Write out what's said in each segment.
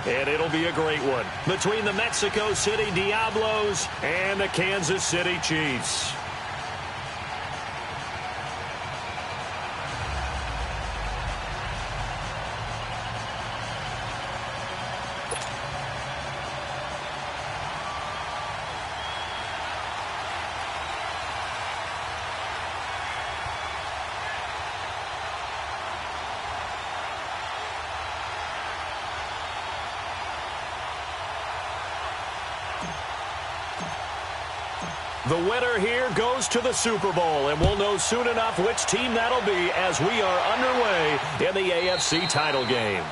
And it'll be a great one between the Mexico City Diablos and the Kansas City Chiefs. The winner here goes to the Super Bowl, and we'll know soon enough which team that'll be as we are underway in the AFC title game.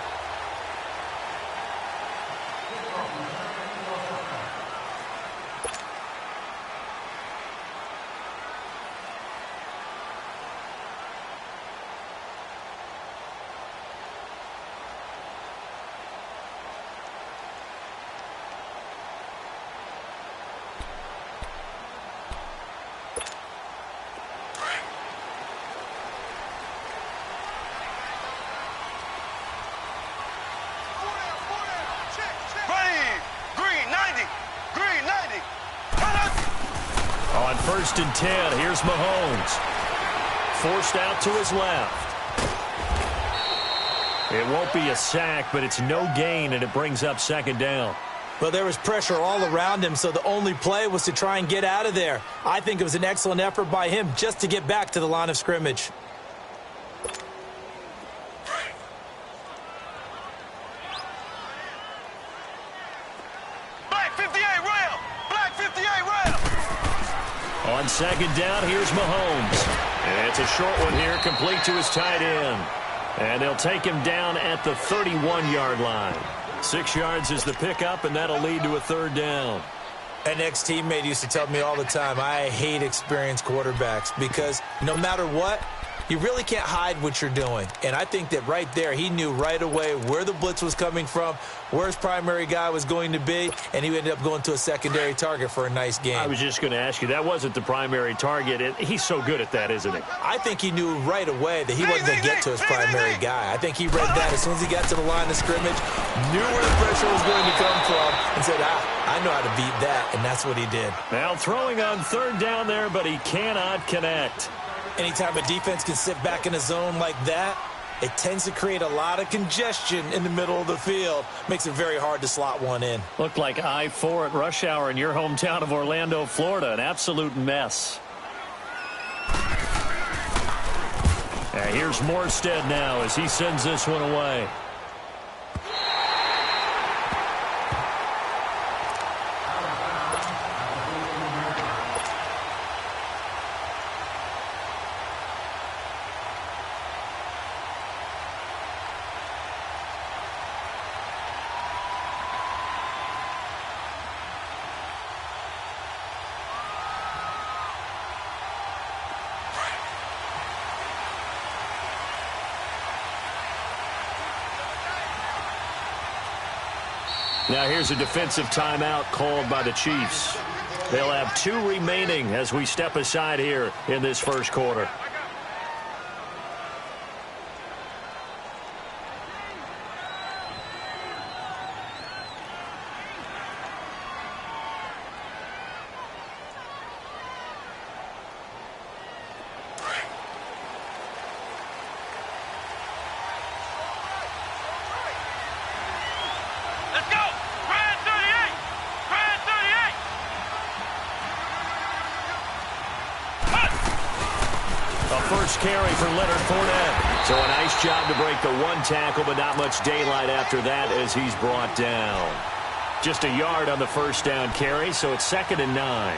On 1st and 10, here's Mahomes. Forced out to his left. It won't be a sack, but it's no gain, and it brings up 2nd down. Well, there was pressure all around him, so the only play was to try and get out of there. I think it was an excellent effort by him just to get back to the line of scrimmage. On 2nd down, here's Mahomes. And it's a short one here, complete to his tight end. And they'll take him down at the 31-yard line. 6 yards is the pickup, and that'll lead to a 3rd down. An ex-teammate used to tell me all the time, I hate experienced quarterbacks because no matter what, you really can't hide what you're doing. And I think that right there, he knew right away where the blitz was coming from, where his primary guy was going to be, and he ended up going to a secondary target for a nice game. I was just going to ask you, that wasn't the primary target. He's so good at that, isn't he? I think he knew right away that he wasn't going to get to his primary guy. I think he read that as soon as he got to the line of scrimmage, knew where the pressure was going to come from, and said, I know how to beat that, and that's what he did. Now throwing on 3rd down there, but he cannot connect. Anytime a defense can sit back in a zone like that, it tends to create a lot of congestion in the middle of the field. Makes it very hard to slot one in. Looked like I-4 at rush hour in your hometown of Orlando, Florida. An absolute mess. And here's Morstead now as he sends this one away. Now here's a defensive timeout called by the Chiefs. They'll have 2 remaining as we step aside here in this 1st quarter. First carry for Leonard Fournette. So a nice job to break the 1 tackle, but not much daylight after that as he's brought down. Just a yard on the 1st down carry, so it's 2nd and 9.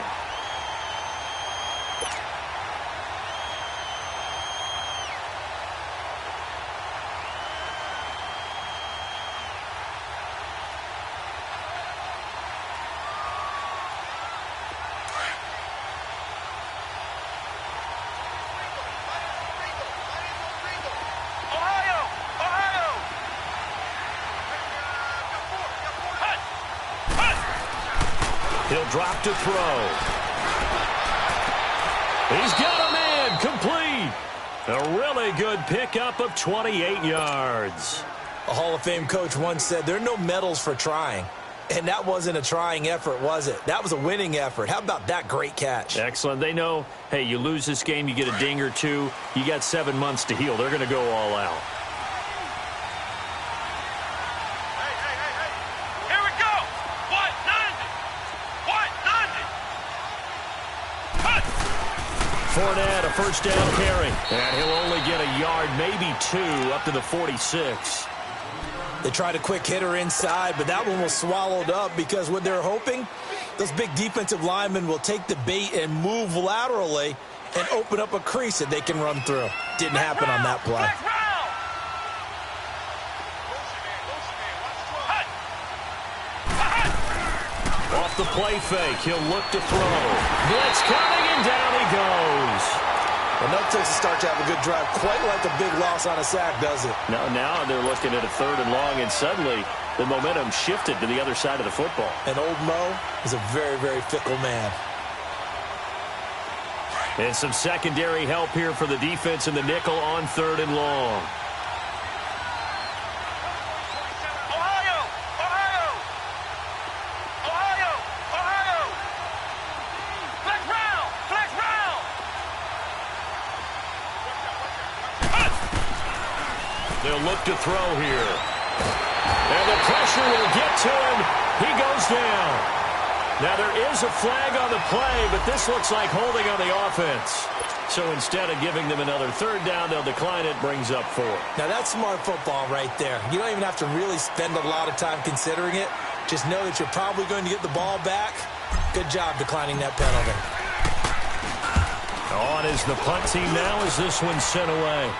He'll drop to throw. He's got a man complete. A really good pickup of 28 yards. A Hall of Fame coach once said, there are no medals for trying. And that wasn't a trying effort, was it? That was a winning effort. How about that great catch? Excellent. They know, hey, you lose this game, you get a ding or two. You got 7 months to heal. They're going to go all out. Here we go. 190. Fournette, a first down carry. And he'll only get a yard, maybe 2, up to the 46. They tried a quick hitter inside, but that one was swallowed up because what they're hoping, those big defensive linemen will take the bait and move laterally and open up a crease that they can run through. Didn't happen on that play. Off the play fake, he'll look to throw. Blitz coming, and down he goes. Well, no takes to start to have a good drive. Quite like a big loss on a sack, does it? Now they're looking at a 3rd and long, and suddenly the momentum shifted to the other side of the football. And old Mo is a very, very fickle man. And some secondary help here for the defense in the nickel on 3rd and long. They'll look to throw here. And the pressure will get to him. He goes down. Now there is a flag on the play, but this looks like holding on the offense. So instead of giving them another 3rd down, they'll decline it, brings up 4. Now that's smart football right there. You don't even have to really spend a lot of time considering it. Just know that you're probably going to get the ball back. Good job declining that penalty. On is the punt team now as this one's sent away.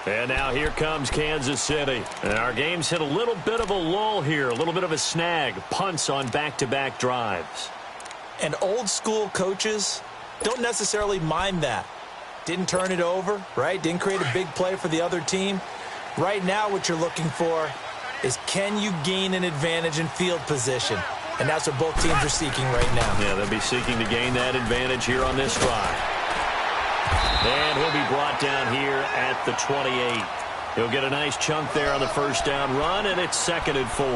And now here comes Kansas City. And our game's hit a little bit of a lull here, a little bit of a snag. Punts on back-to-back drives. And old school coaches don't necessarily mind that. Didn't turn it over, right? Didn't create a big play for the other team. Right now what you're looking for is, can you gain an advantage in field position? And that's what both teams are seeking right now. Yeah, they'll be seeking to gain that advantage here on this drive. And he'll be brought down here at the 28. He'll get a nice chunk there on the first down run, and it's 2nd and 4.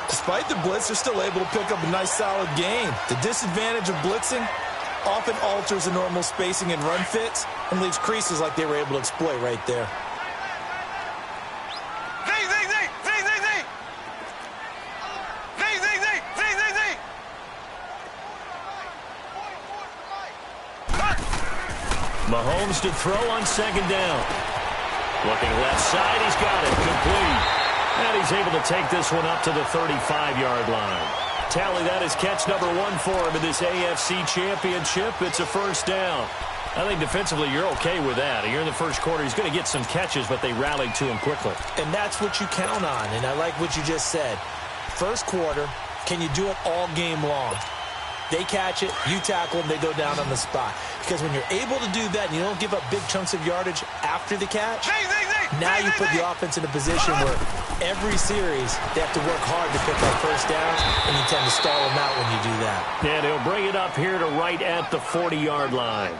Despite the blitz, they're still able to pick up a nice solid gain. The disadvantage of blitzing often alters the normal spacing and run fits and leaves creases like they were able to exploit right there. Mahomes to throw on 2nd down. Looking left side, he's got it, complete. And he's able to take this one up to the 35-yard line. Tally, that is catch number 1 for him in this AFC Championship. It's a first down. I think defensively you're okay with that. You're in the first quarter. He's going to get some catches, but they rallied to him quickly. And that's what you count on, and I like what you just said. First quarter, can you do it all game long? They catch it, you tackle them, they go down on the spot. Because when you're able to do that and you don't give up big chunks of yardage after the catch, now you put the offense in a position where every series they have to work hard to pick up first downs, and you tend to stall them out when you do that. And he'll bring it up here to right at the 40-yard line.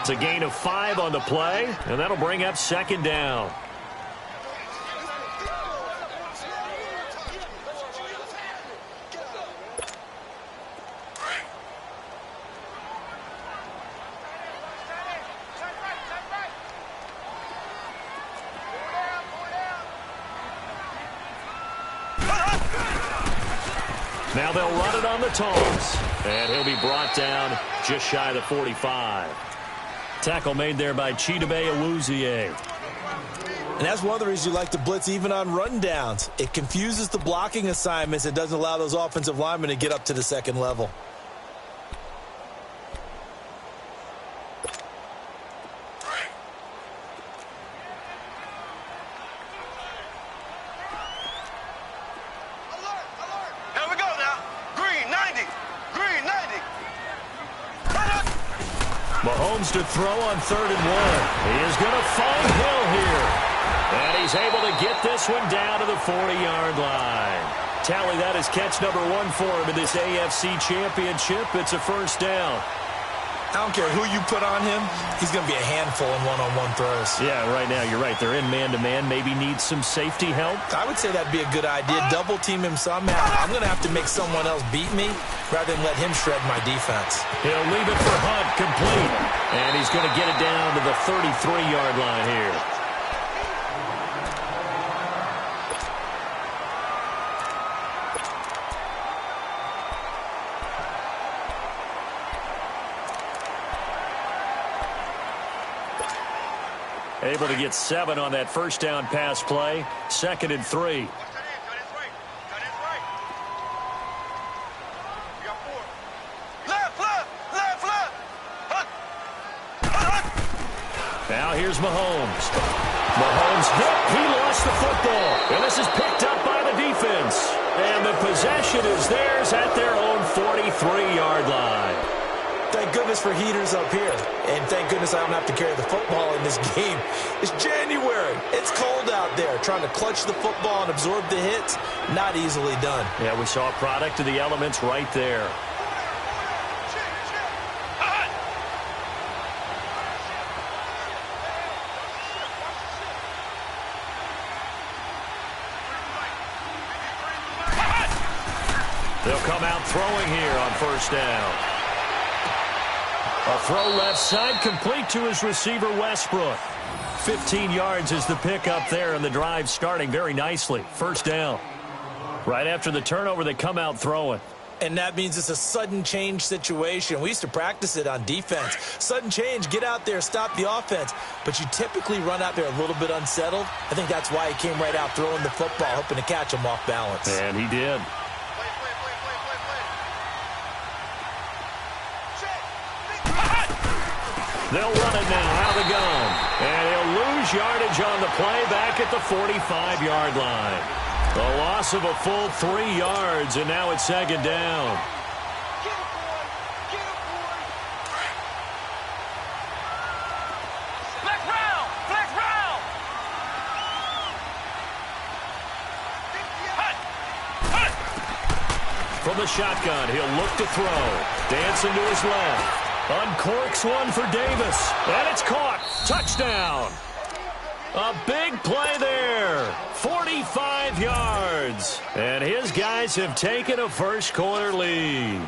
It's a gain of 5 on the play, and that'll bring up 2nd down. Now they'll run it on the toss. And he'll be brought down just shy of the 45. Tackle made there by Chidobe Awuzie. And that's one of the reasons you like to blitz even on rundowns. It confuses the blocking assignments. It doesn't allow those offensive linemen to get up to the 2nd level. Mahomes to throw on 3rd and 1. He is going to find Hill here. And he's able to get this one down to the 40-yard line. Tally, that is catch number 1 for him in this AFC Championship. It's a first down. I don't care who you put on him, he's going to be a handful in one-on-one throws. Yeah, right now, you're right. They're in man-to-man. Maybe need some safety help. I would say that'd be a good idea. Double-team him somehow. I'm going to have to make someone else beat me rather than let him shred my defense. He'll leave it for Hunt, complete. And he's going to get it down to the 33-yard line here. Able to get 7 on that first down pass play. 2nd and 3. Now here's Mahomes. Mahomes hit. He lost the football. And this is picked up by the defense. And the possession is theirs at their own 43-yard line. Thank goodness for heaters up here. And thank goodness I don't have to carry the football in this game. It's January. It's cold out there. Trying to clutch the football and absorb the hits, not easily done. Yeah, we saw a product of the elements right there. They'll come out throwing here on first down. A throw left side, complete to his receiver, Westbrook. 15 yards is the pickup there, and the drive starting very nicely. First down. Right after the turnover, they come out throwing. And that means it's a sudden change situation. We used to practice it on defense. Sudden change, get out there, stop the offense. But you typically run out there a little bit unsettled. I think that's why he came right out throwing the football, hoping to catch him off balance. And he did. They'll run it now out of the gun. And he'll lose yardage on the play back at the 45-yard line. The loss of a full 3 yards, and now it's 2nd down. From the shotgun, he'll look to throw. Dancing to his left. Uncorks one for Davis. And it's caught. Touchdown. A big play there. 45 yards. And his guys have taken a first-quarter lead.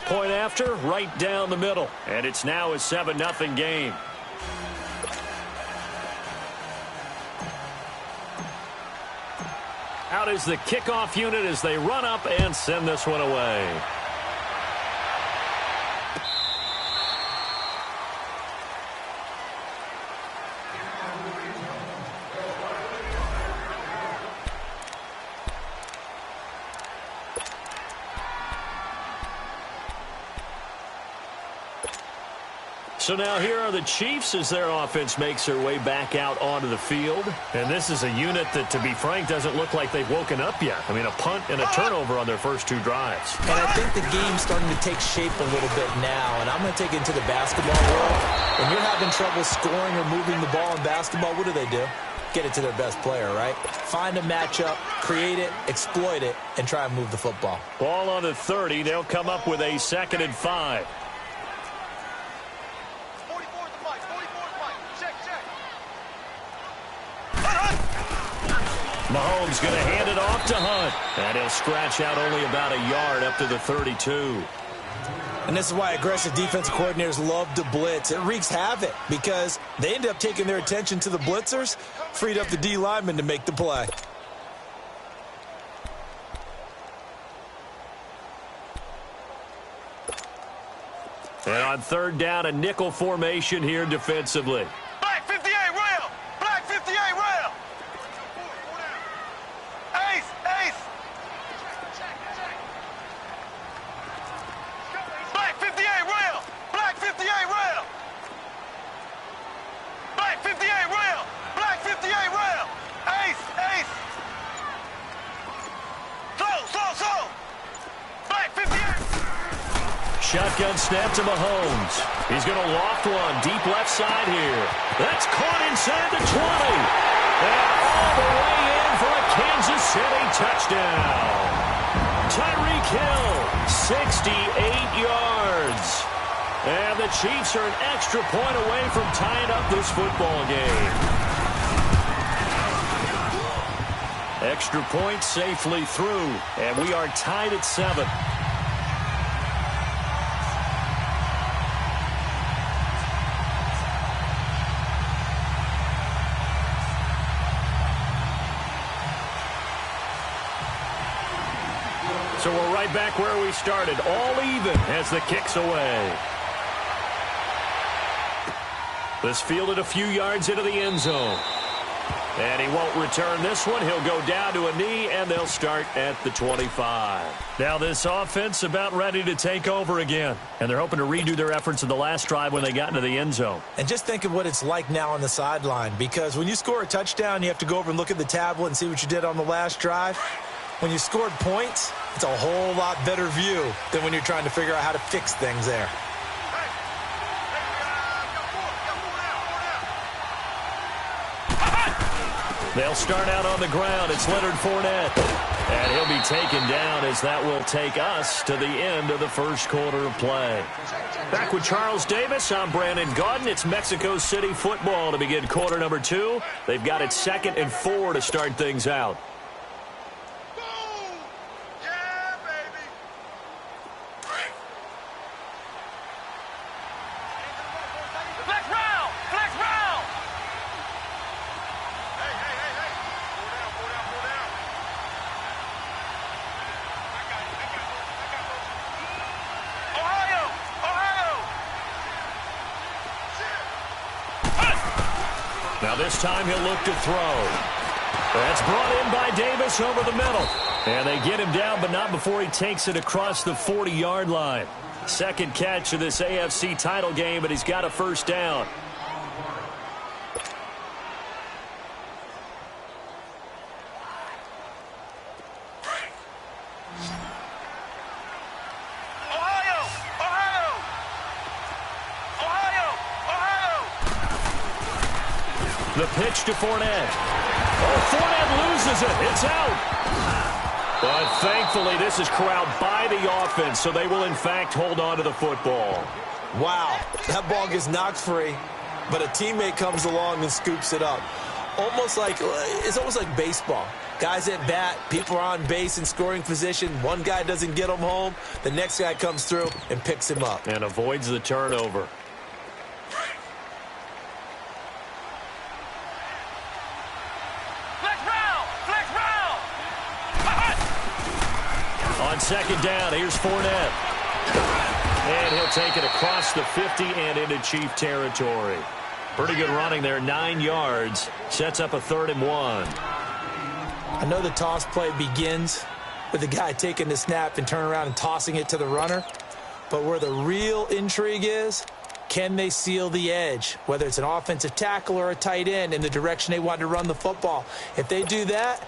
Point after, right down the middle. And it's now a 7-0 game. Out is the kickoff unit as they run up and send this one away. So now here are the Chiefs as their offense makes their way back out onto the field. And this is a unit that, to be frank, doesn't look like they've woken up yet. I mean, a punt and a turnover on their first 2 drives. And I think the game's starting to take shape a little bit now. And I'm going to take it into the basketball world. When you're having trouble scoring or moving the ball in basketball, what do? Get it to their best player, right? Find a matchup, create it, exploit it, and try and move the football. Ball on the 30. They'll come up with a 2nd and 5. Mahomes going to hand it off to Hunt. And he'll scratch out only about a yard up to the 32. And this is why aggressive defensive coordinators love to blitz. It wreaks havoc because they end up taking their attention to the blitzers, freed up the D lineman to make the play. And on 3rd down, a nickel formation here defensively. Black 58 rail! Black 58 rail! Ace! Ace! Black 58 rail! Black 58 rail! Black 58 rail! Black 58 rail! Ace! Ace! Slow! Black 58! Shotgun snap to Mahomes. He's going to loft one deep left side here. That's caught inside the 20. And all the way in for a Kansas City touchdown. Tyreek Hill, 68 yards. And the Chiefs are an extra point away from tying up this football game. Extra point safely through, and we are tied at 7. So we're right back where we started, all even as the kick's away. This fielded a few yards into the end zone. And he won't return this one. He'll go down to a knee, and they'll start at the 25. Now this offense about ready to take over again. And they're hoping to redo their efforts in the last drive when they got into the end zone. And just think of what it's like now on the sideline. Because when you score a touchdown, you have to go over and look at the tablet and see what you did on the last drive. When you scored points, it's a whole lot better view than when you're trying to figure out how to fix things there. They'll start out on the ground. It's Leonard Fournette. And he'll be taken down as that will take us to the end of the first quarter of play. Back with Charles Davis, I'm Brandon Gaudin. It's Mexico City football to begin quarter number 2. They've got it 2nd and 4 to start things out. Now this time he'll look to throw. That's brought in by Davis over the middle. And they get him down, but not before he takes it across the 40-yard line. Second catch of this AFC title game, but he's got a first down. The pitch to Fournette. Oh, Fournette loses it. It's out. But thankfully, this is corralled by the offense, so they will, in fact, hold on to the football. Wow, that ball gets knocked free, but a teammate comes along and scoops it up. It's almost like baseball. Guys at bat, people are on base in scoring position. One guy doesn't get him home. The next guy comes through and picks him up. And avoids the turnover. On second down, here's Fournette. And he'll take it across the 50 and into Chief territory. Pretty good running there, 9 yards. Sets up a 3rd and 1. I know the toss play begins with the guy taking the snap and turning around and tossing it to the runner. But where the real intrigue is, can they seal the edge? Whether it's an offensive tackle or a tight end in the direction they want to run the football. If they do that,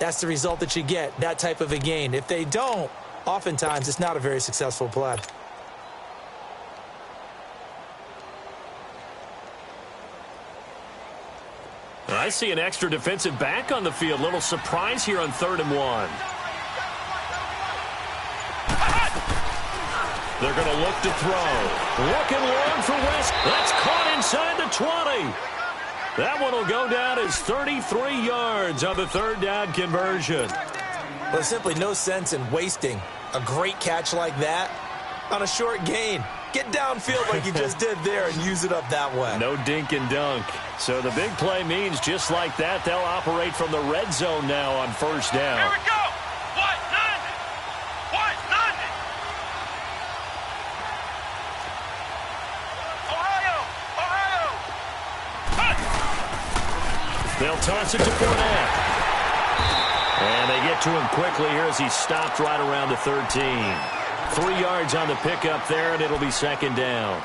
that's the result that you get, that type of a gain. If they don't, oftentimes it's not a very successful play. I see an extra defensive back on the field. Little surprise here on 3rd and 1. They're going to look to throw. Looking long for West. That's caught inside the 20. That one will go down as 33 yards on the 3rd down conversion. Well, there's simply no sense in wasting a great catch like that on a short gain. Get downfield like you just did there and use it up that way. No dink and dunk. So the big play means just like that, they'll operate from the red zone now on 1st down. Here we go. What? Nothing. What? Nothing. Ohio. They'll toss it to Fournette. And they get to him quickly here as he stopped right around the 13. 3 yards on the pickup there, and it'll be 2nd down.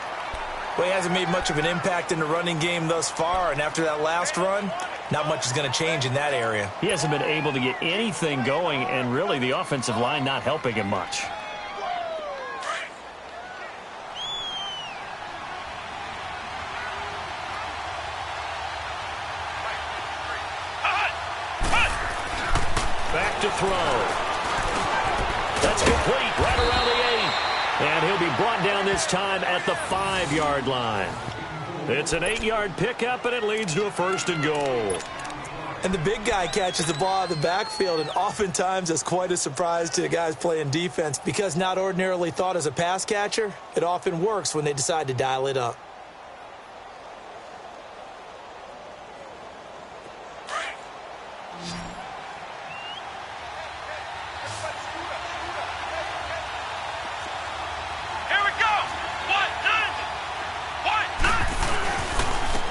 Well, he hasn't made much of an impact in the running game thus far, and after that last run, not much is going to change in that area. He hasn't been able to get anything going, and really the offensive line not helping him much. back to throw. That's complete right around the 8. And he'll be brought down this time at the 5-yard line. It's an 8-yard pickup, and it leads to a 1st and goal. And the big guy catches the ball out of the backfield, and oftentimes it's quite a surprise to the guys playing defense because not ordinarily thought as a pass catcher, it often works when they decide to dial it up.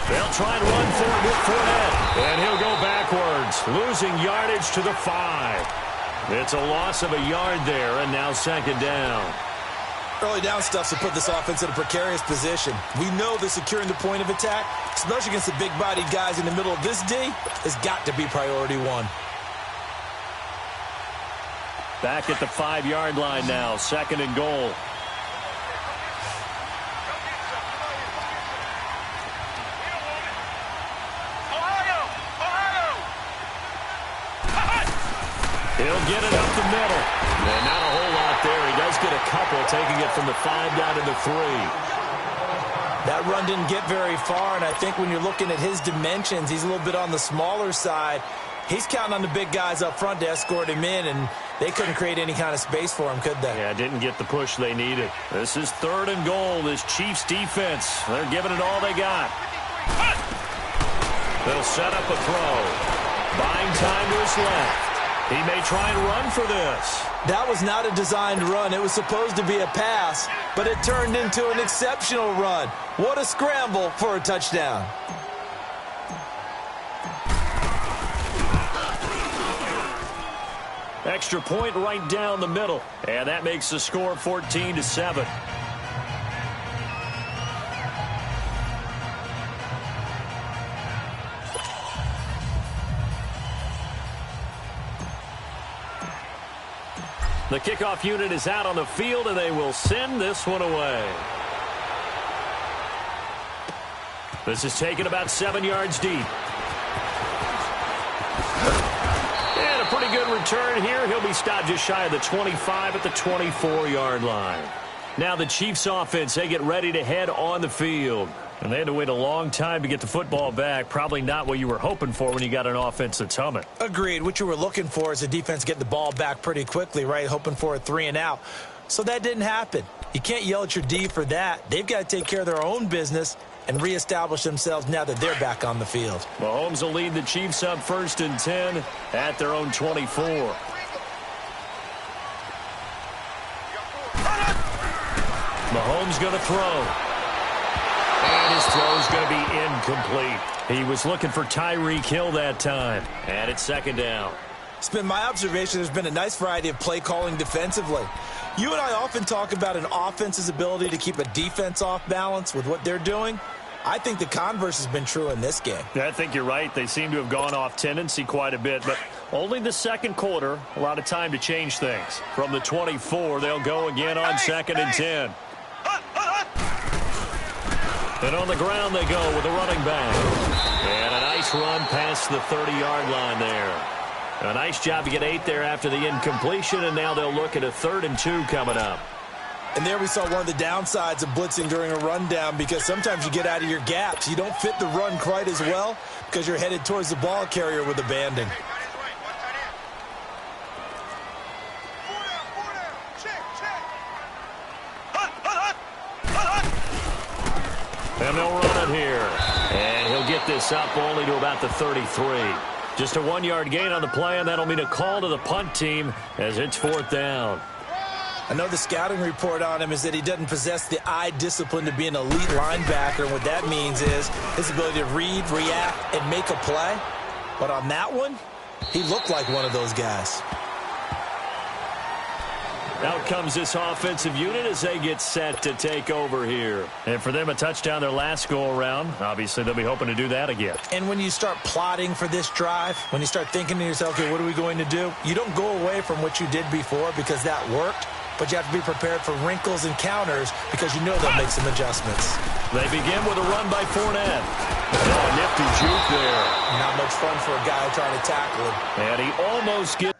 They'll try and run for it with Fournette. And he'll go backwards, losing yardage to the 5. It's a loss of a yard there, and now 2nd down. Early down stuff's to put this offense in a precarious position. We know that securing the point of attack, especially against the big-bodied guys in the middle of this D, has got to be priority 1. Back at the 5-yard line now, 2nd and goal. He'll get it up the middle. And not a whole lot there. He does get a couple, taking it from the 5 down to the 3. That run didn't get very far, and I think when you're looking at his dimensions, he's a little bit on the smaller side. He's counting on the big guys up front to escort him in, and they couldn't create any kind of space for him, could they? Yeah, didn't get the push they needed. This is 3rd and goal. This Chiefs defense, they're giving it all they got. They'll set up a throw. Buying time to his left. He may try and run for this. That was not a designed run. It was supposed to be a pass, but it turned into an exceptional run. What a scramble for a touchdown. Extra point right down the middle, and that makes the score 14-7. The kickoff unit is out on the field, and they will send this one away. This is taken about 7 yards deep. And a pretty good return here. He'll be stopped just shy of the 25 at the 24-yard line. Now the Chiefs offense, they get ready to head on the field. And they had to wait a long time to get the football back. Probably not what you were hoping for when you got an offense that's humming. Agreed. What you were looking for is the defense get the ball back pretty quickly, right? Hoping for a 3 and out. So that didn't happen. You can't yell at your D for that. They've got to take care of their own business and reestablish themselves now that they're back on the field. Mahomes will lead the Chiefs up 1st and 10 at their own 24. Mahomes going to throw. And his throw is going to be incomplete. He was looking for Tyreek Hill that time. And it's 2nd down. It's been my observation there's been a nice variety of play calling defensively. You and I often talk about an offense's ability to keep a defense off balance with what they're doing. I think the converse has been true in this game. I think you're right. They seem to have gone off tendency quite a bit, but only the 2nd quarter, a lot of time to change things. From the 24, they'll go again on 2nd and 10. And on the ground they go with a running back. And a nice run past the 30-yard line there. A nice job to get 8 there after the incompletion, and now they'll look at a 3rd and 2 coming up. And there we saw one of the downsides of blitzing during a rundown, because sometimes you get out of your gaps. You don't fit the run quite as well because you're headed towards the ball carrier with abandon. And they'll run it here. And he'll get this up only to about the 33. Just a 1-yard gain on the play, and that'll mean a call to the punt team as it's 4th down. I know the scouting report on him is that he doesn't possess the eye discipline to be an elite linebacker, and what that means is his ability to read, react, and make a play. But on that one, he looked like one of those guys. Out comes this offensive unit as they get set to take over here. And for them, a touchdown their last go-around. Obviously, they'll be hoping to do that again. And when you start plotting for this drive, when you start thinking to yourself, okay, what are we going to do? You don't go away from what you did before because that worked, but you have to be prepared for wrinkles and counters because you know they'll make some adjustments. They begin with a run by Fournette. Oh, nifty juke there. Not much fun for a guy trying to tackle him. And he almost gets...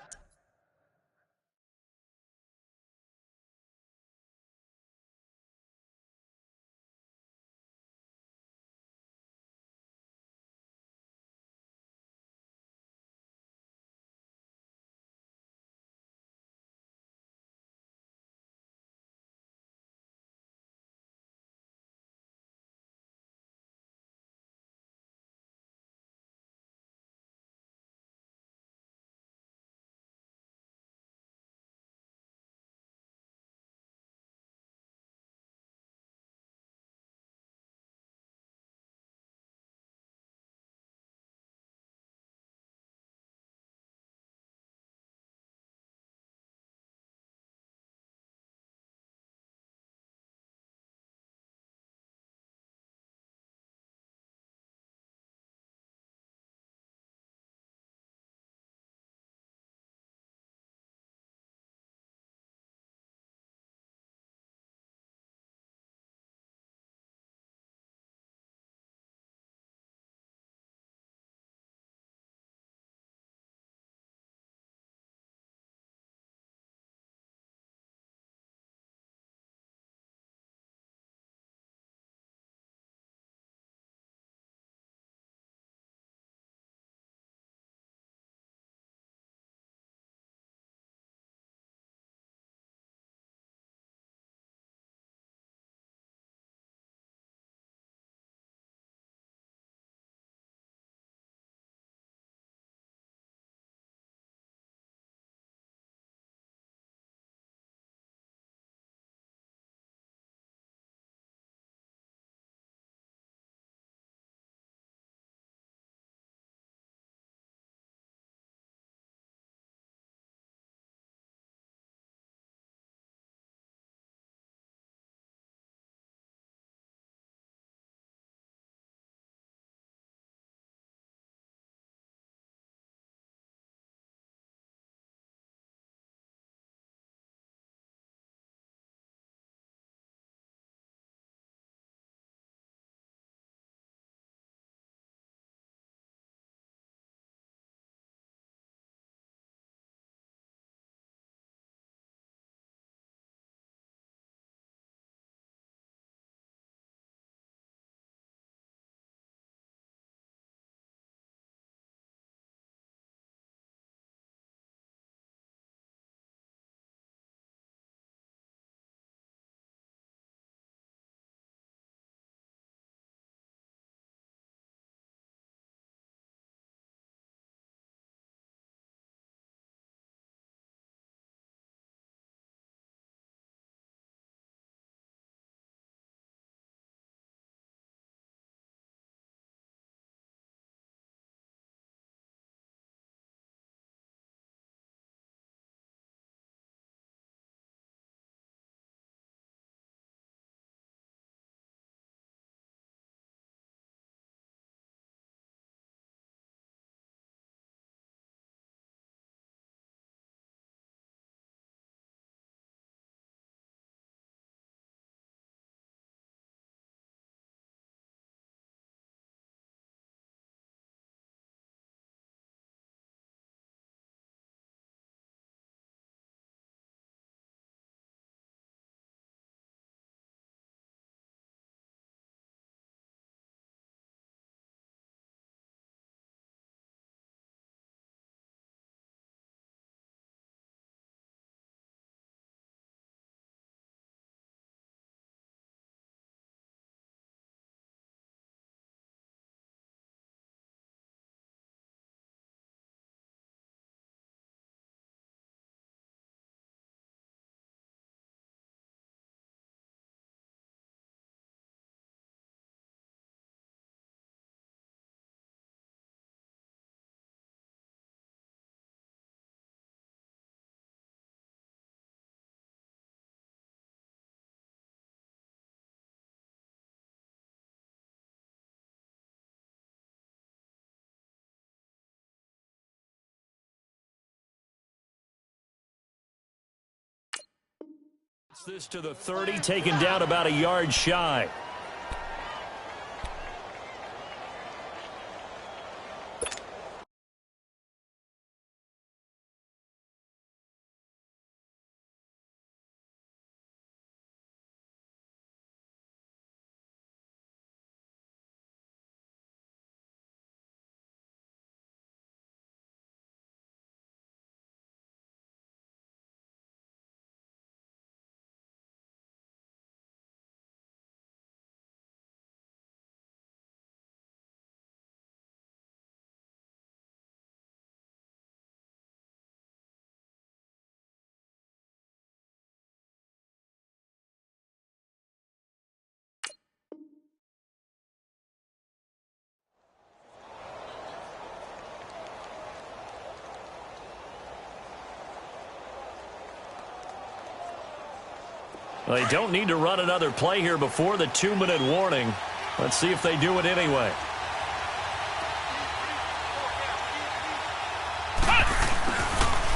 This to the 30, taken down about a yard shy. They don't need to run another play here before the 2-minute warning. Let's see if they do it anyway.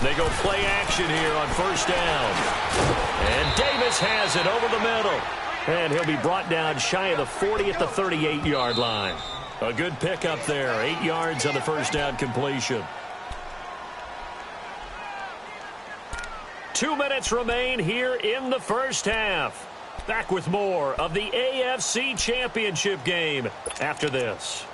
They go play action here on first down. And Davis has it over the middle. And he'll be brought down shy of the 40 at the 38-yard line. A good pickup there. 8 yards on the first down completion. 2 minutes remain here in the first half. Back with more of the AFC Championship game after this.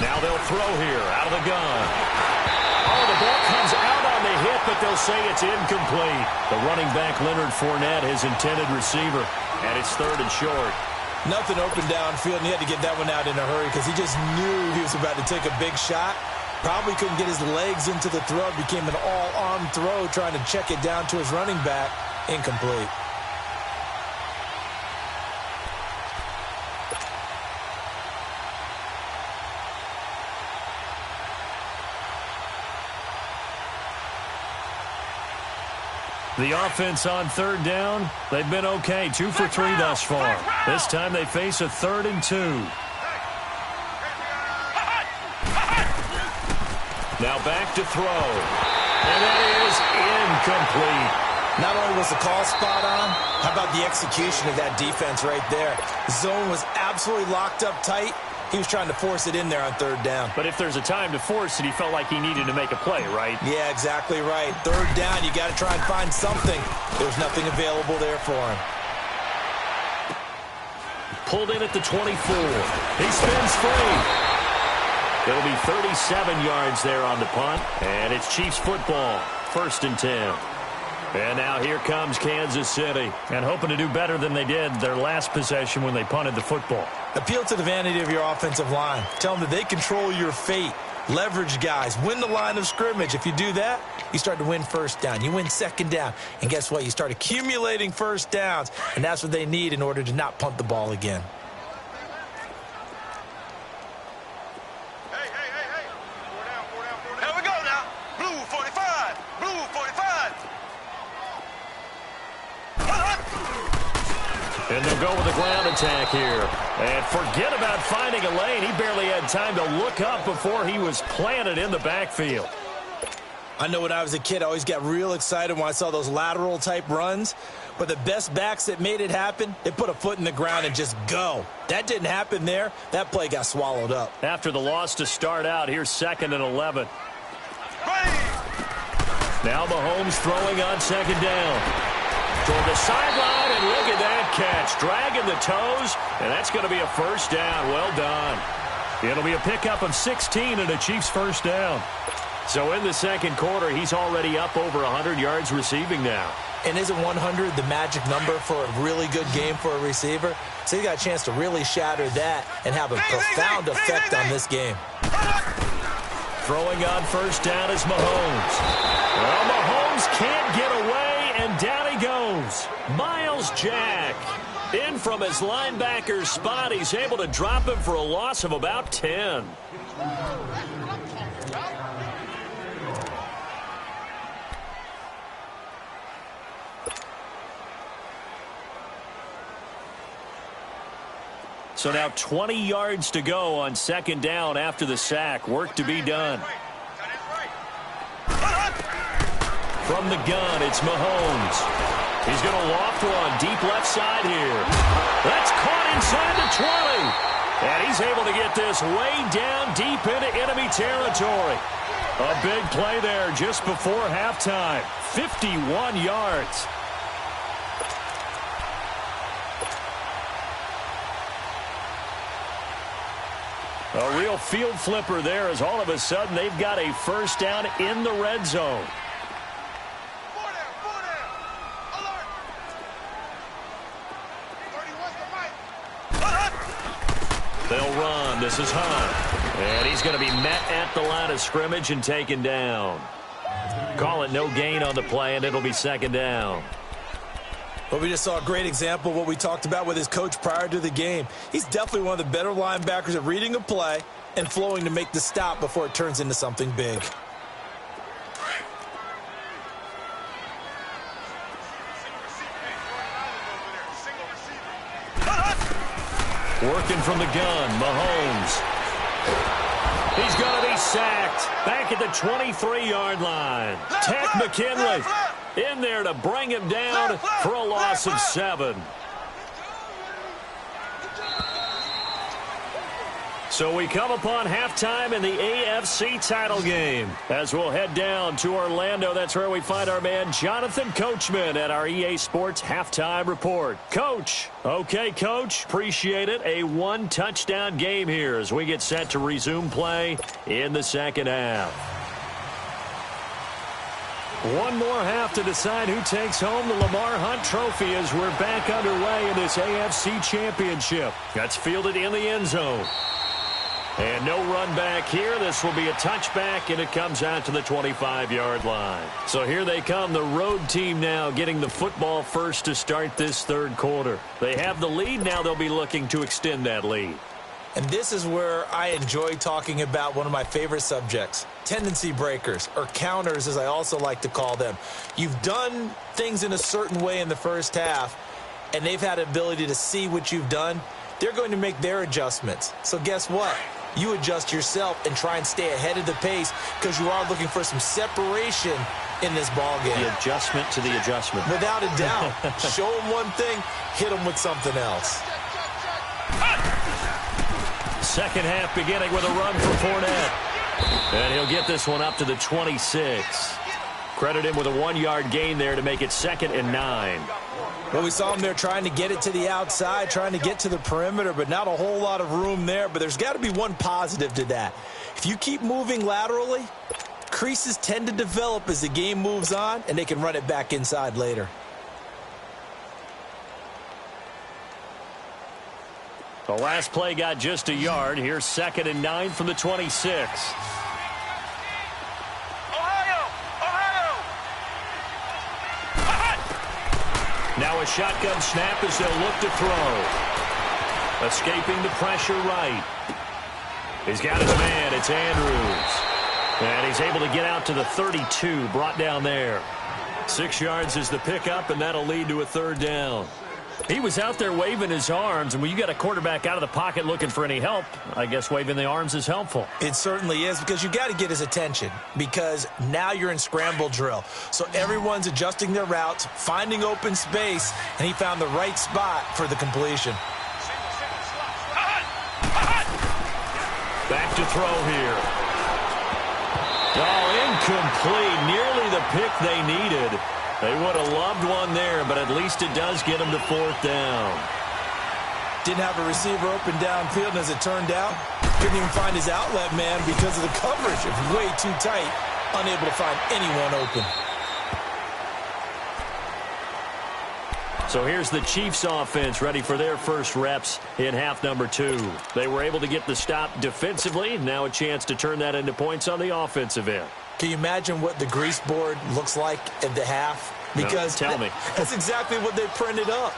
Now they'll throw here out of the gun. Oh, the ball comes out on the hit, but they'll say it's incomplete. The running back, Leonard Fournette, his intended receiver, and it's 3rd and short. Nothing open downfield, and he had to get that one out in a hurry because he just knew he was about to take a big shot. Probably couldn't get his legs into the throw. Became an all-arm throw, trying to check it down to his running back. Incomplete. The offense on 3rd down, they've been okay. 2 for 3 thus far. This time they face a 3rd and 2. Now back to throw. And that is incomplete. Not only was the call spot on, how about the execution of that defense right there? The zone was absolutely locked up tight. He was trying to force it in there on 3rd down. But if there's a time to force it, he felt like he needed to make a play, right? Yeah, exactly right. 3rd down, you got to try and find something. There's nothing available there for him. Pulled in at the 24. He spins free. It'll be 37 yards there on the punt, and it's Chiefs football, 1st and 10. And now here comes Kansas City, and hoping to do better than they did their last possession when they punted the football. Appeal to the vanity of your offensive line. Tell them that they control your fate. Leverage guys. Win the line of scrimmage. If you do that, you start to win 1st down. You win 2nd down. And guess what? You start accumulating 1st downs, and that's what they need in order to not punt the ball again. Here we go now. Blue 45. Blue 45. And they'll go with a ground attack here. And forget about finding a lane. He barely had time to look up before he was planted in the backfield. I know when I was a kid, I always got real excited when I saw those lateral-type runs. But the best backs that made it happen, they put a foot in the ground and just go. That didn't happen there. That play got swallowed up. After the loss to start out, here's 2nd and 11. Now Mahomes throwing on 2nd down. Toward the sideline, and look at that catch. Dragging the toes, and that's going to be a 1st down. Well done. It'll be a pickup of 16 and a Chiefs 1st down. So in the 2nd quarter, he's already up over 100 yards receiving now. And isn't 100 the magic number for a really good game for a receiver? So he got a chance to really shatter that and have a profound effect on this game. Throwing on 1st down is Mahomes. Well, Mahomes can't get away, and down he goes. Miles Jack in from his linebacker spot. He's able to drop him for a loss of about 10. So now 20 yards to go on second down after the sack. Work to be done. From the gun, it's Mahomes. He's going to loft one deep left side here. That's caught inside the 20. And he's able to get this way down deep into enemy territory. A big play there just before halftime. 51 yards. A real field flipper there as all of a sudden they've got a first down in the red zone. They'll run. This is Hunt. And he's going to be met at the line of scrimmage and taken down. Call it no gain on the play, and it'll be second down. Well, we just saw a great example of what we talked about with his coach prior to the game. He's definitely one of the better linebackers at reading a play and flowing to make the stop before it turns into something big. Working from the gun, Mahomes. He's going to be sacked back at the 23-yard line. Tech McKinley in there to bring him down for a loss of 7. So we come upon halftime in the AFC title game. As we'll head down to Orlando, that's where we find our man Jonathan Coachman at our EA Sports Halftime Report. Coach. Okay, Coach. Appreciate it. A one-touchdown game here as we get set to resume play in the second half. One more half to decide who takes home the Lamar Hunt Trophy as we're back underway in this AFC Championship. That's fielded in the end zone. And no run back here. This will be a touchback, and it comes out to the 25-yard line. So here they come, the road team now getting the football first to start this third quarter. They have the lead. Now they'll be looking to extend that lead. And this is where I enjoy talking about one of my favorite subjects, tendency breakers, or counters as I also like to call them. You've done things in a certain way in the first half, and they've had the ability to see what you've done. They're going to make their adjustments. So guess what? You adjust yourself and try and stay ahead of the pace because you are looking for some separation in this ball game. The adjustment to the adjustment. Without a doubt. Show them one thing, hit them with something else. Second half beginning with a run for Fournette. And he'll get this one up to the 26. Credit him with a 1-yard gain there to make it 2nd and 9. Well, we saw him there trying to get it to the outside, trying to get to the perimeter, but not a whole lot of room there. But there's got to be one positive to that. If you keep moving laterally, creases tend to develop as the game moves on, and they can run it back inside later. The last play got just a yard. Here's 2nd and 9 from the 26. Now a shotgun snap as they'll look to throw. Escaping the pressure right. He's got his man. It's Andrews. And he's able to get out to the 32. Brought down there. 6 yards is the pickup, and that'll lead to a 3rd down. He was out there waving his arms, and when you got a quarterback out of the pocket looking for any help, I guess waving the arms is helpful. It certainly is, because you got to get his attention, because now you're in scramble drill. So everyone's adjusting their routes, finding open space, and he found the right spot for the completion. Back to throw here. Oh, incomplete. Nearly the pick they needed. They would have loved one there, but at least it does get them to 4th down. Didn't have a receiver open downfield, and as it turned out, couldn't even find his outlet man because of the coverage. It was way too tight, unable to find anyone open. So here's the Chiefs offense ready for their first reps in half number 2. They were able to get the stop defensively. Now a chance to turn that into points on the offensive end. Can you imagine what the grease board looks like at the half? Because no, tell me. That's exactly what they printed up.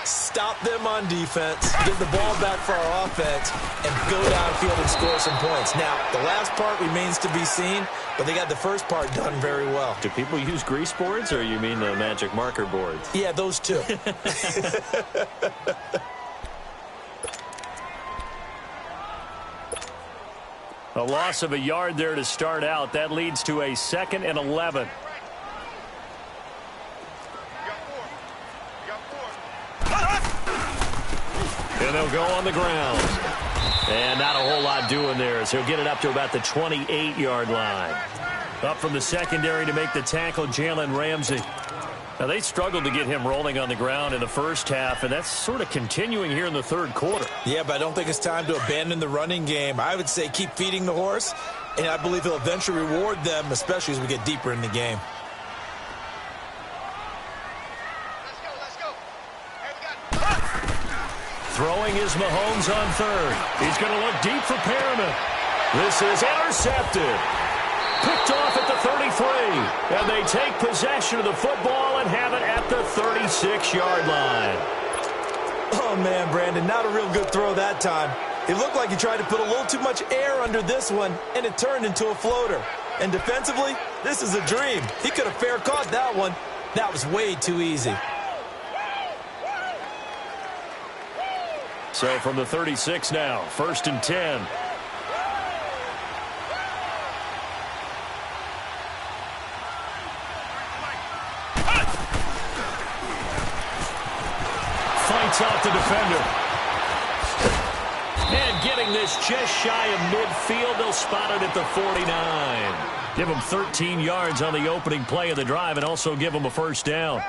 Stop them on defense, get the ball back for our offense, and go downfield and score some points. Now, the last part remains to be seen, but they got the first part done very well. Do people use grease boards, or you mean the magic marker boards? Yeah, those two. A loss of a yard there to start out. That leads to a 2nd and 11. And they'll go on the ground. And not a whole lot doing there, so he'll get it up to about the 28-yard line. Up from the secondary to make the tackle, Jalen Ramsey. Now, they struggled to get him rolling on the ground in the first half, and that's sort of continuing here in the third quarter. Yeah, but I don't think it's time to abandon the running game. I would say keep feeding the horse, and I believe he'll eventually reward them, especially as we get deeper in the game. Throwing is Mahomes on third. He's going to look deep for Perriman. This is intercepted. Picked off at the 33. And they take possession of the football and have it at the 36-yard line. Oh, man, Brandon, not a real good throw that time. It looked like he tried to put a little too much air under this one, and it turned into a floater. And defensively, this is a dream. He could have fair caught that one. That was way too easy. So from the 36 now, 1st and 10. Fights off the defender. And getting this just shy of midfield, they'll spot it at the 49. Give them 13 yards on the opening play of the drive and also give them a first down.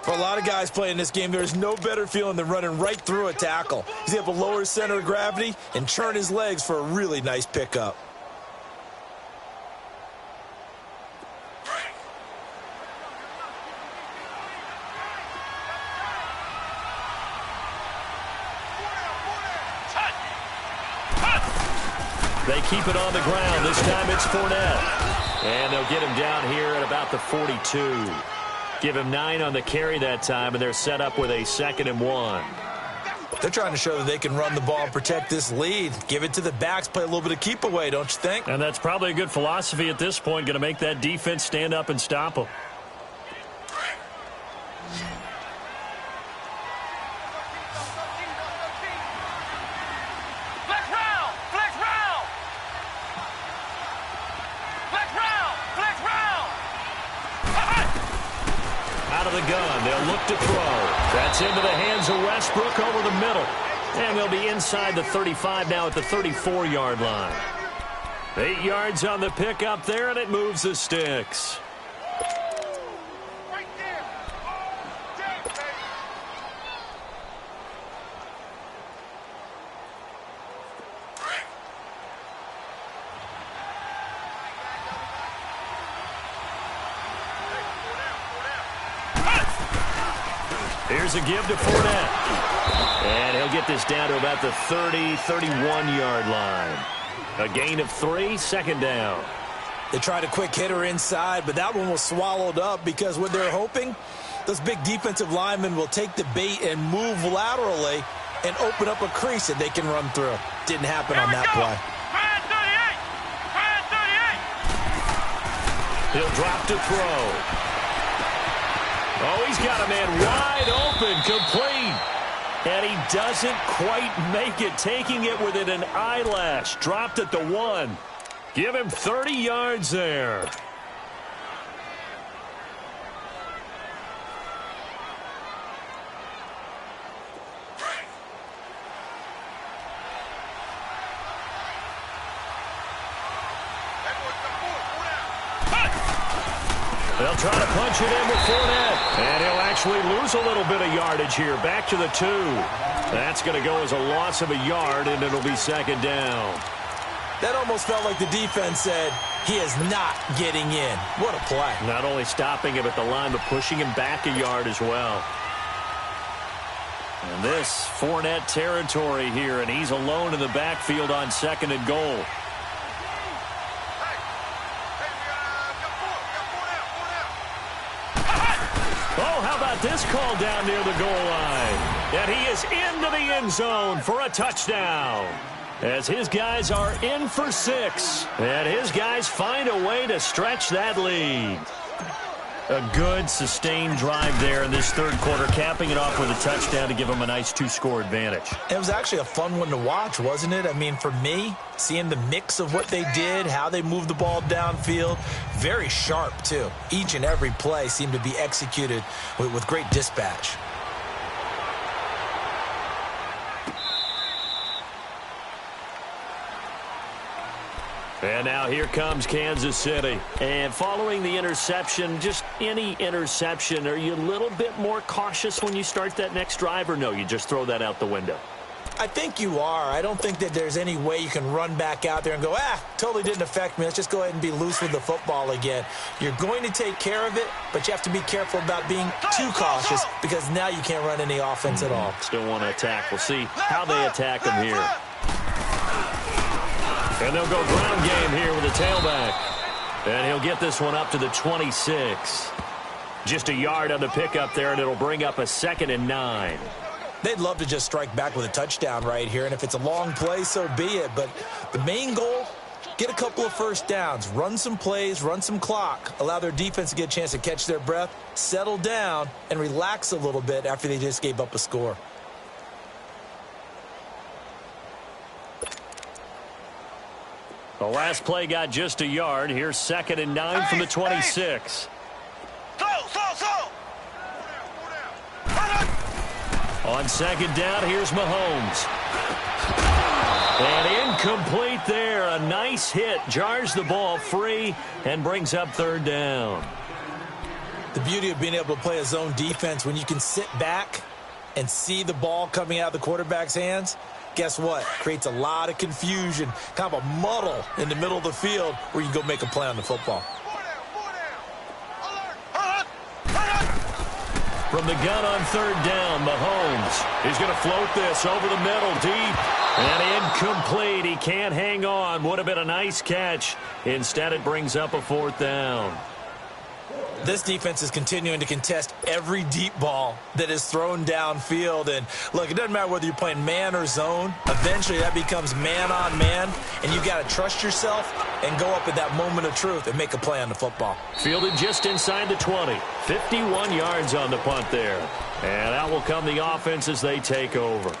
For a lot of guys playing this game, there's no better feeling than running right through a tackle. He's able to lower his center of gravity and churn his legs for a really nice pickup. They keep it on the ground. This time it's Fournette. And they'll get him down here at about the 42. Give him 9 on the carry that time, and they're set up with a 2nd and 1. They're trying to show that they can run the ball and protect this lead. Give it to the backs, play a little bit of keep away, don't you think? And that's probably a good philosophy at this point, going to make that defense stand up and stop them. Out of the gun, they'll look to throw. That's into the hands of Westbrook over the middle. And they'll be inside the 35 now at the 34-yard line. 8 yards on the pickup there, and it moves the sticks. Here's a give to Fournette. And he'll get this down to about the 30, 31-yard line. A gain of 3, 2nd down. They tried a quick hitter inside, but that one was swallowed up because what they're hoping, those big defensive linemen will take the bait and move laterally and open up a crease that they can run through. Didn't happen on that play. He'll drop to throw. Oh, he's got a man wide open, complete. And he doesn't quite make it, taking it within an eyelash. Dropped at the 1. Give him 30 yards there. They'll try to punch it in with Fournette. And he'll actually lose a little bit of yardage here. Back to the 2. That's going to go as a loss of a yard, and it'll be 2nd down. That almost felt like the defense said, he is not getting in. What a play. Not only stopping him at the line, but pushing him back a yard as well. And this Fournette territory here, and he's alone in the backfield on 2nd and goal. Oh, how about this call down near the goal line? And he is into the end zone for a touchdown. As his guys are in for 6. And his guys find a way to stretch that lead. A good, sustained drive there in this third quarter, capping it off with a touchdown to give them a nice 2-score advantage. It was actually a fun one to watch, wasn't it? I mean, for me, seeing the mix of what they did, how they moved the ball downfield, very sharp, too. Each and every play seemed to be executed with great dispatch. And now here comes Kansas City. And following the interception, just any interception, are you a little bit more cautious when you start that next drive, or no, you just throw that out the window? I think you are. I don't think that there's any way you can run back out there and go, totally didn't affect me. Let's just go ahead and be loose with the football again. You're going to take care of it, but you have to be careful about being too cautious because now you can't run any offense at all. Still want to attack. We'll see how they attack them here. And they'll go ground game here with a tailback. And he'll get this one up to the 26. Just a yard on the pickup there, and it'll bring up a 2nd and 9. They'd love to just strike back with a touchdown right here, and if it's a long play, so be it. But the main goal, get a couple of first downs, run some plays, run some clock, allow their defense to get a chance to catch their breath, settle down, and relax a little bit after they just gave up a score. The last play got just a yard. Here's 2nd and 9 from the 26. On 2nd down, here's Mahomes. And incomplete there. A nice hit. Jars the ball free and brings up 3rd down. The beauty of being able to play a zone defense when you can sit back and see the ball coming out of the quarterback's hands, guess what? Creates a lot of confusion, kind of a muddle in the middle of the field where you go make a play on the football. From the gun on 3rd down, Mahomes. He's going to float this over the middle, deep, and incomplete. He can't hang on. Would have been a nice catch. Instead, it brings up a 4th down. This defense is continuing to contest every deep ball that is thrown downfield. And, look, it doesn't matter whether you're playing man or zone. Eventually, that becomes man on man, and you've got to trust yourself and go up at that moment of truth and make a play on the football. Fielded just inside the 20. 51 yards on the punt there. And out will come the offense as they take over.